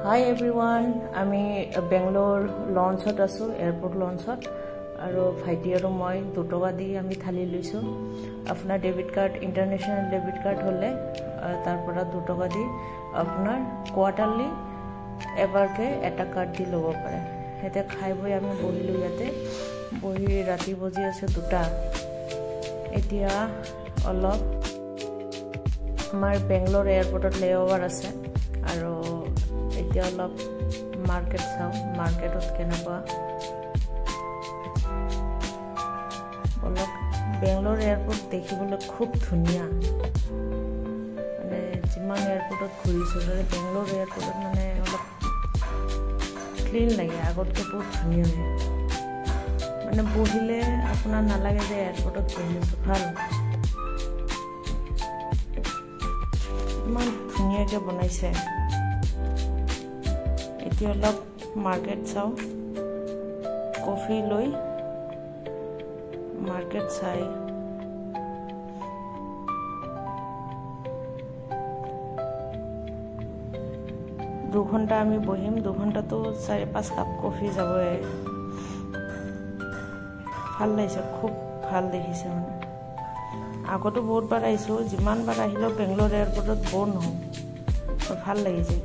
Hi everyone, আমি বেংগলোৰ লঞ্চত আছো airport লঞ্চত আৰু ভাইটি আৰু মই 2 টকা দি আমি থালি লৈছো আপোনাৰ ডেবিট কাৰ্ড ইন্টাৰনেশনাল ডেবিট কাৰ্ড হলে তাৰ পৰা 2 টকা দি আপোনাৰ কোৱাৰ্টাৰলি এবাৰকে এটা কাৰ্ড দি ল'ব পাৰে হেতে খাই বৈ আমি বহিলো ইয়াতে বহি ৰাতি বজি আছে 2টা এতিয়া অলপ আমাৰ বেংগলোৰ এয়াৰপোৰ্টত লেঅভাৰ আছে আৰু এতিয়া অলপ মাৰ্কেট চাও মাৰ্কেটত কেনেকুৱা অলপ বেংগলোৰ এয়াৰপোৰ্ট দেখিবলৈ খুব ধুনীয়া মানে যিমান এয়াৰপোৰ্টত ঘূৰিছো বেংগলোৰ এয়াৰপোৰ্টত মানে অলপ ক্লিন লাগে আগতকৈ বহুত ধুনীয়া হয় মানে বহিলে আপোনাৰ নালাগে যে এয়াৰপোৰ্টত বহিছো ভাল ইমান ধুনীয়াকৈ বনাইছে এতিয়া অলপ মাৰ্কেট চাও কফি লৈ মাৰ্কেট চাই দুঘণ্টা আমি বহিম দুঘণ্টাটো 4-5 কাপ কফি যাবই ভাল লাগিছে খুব ভাল দেখিছে মানে আগতো বহুত বাৰ আহিছো যিমান বাৰ আহিলো বেংগলোৰ এয়াৰপোৰ্টত বৰ নহওঁ ভাল লাগিছে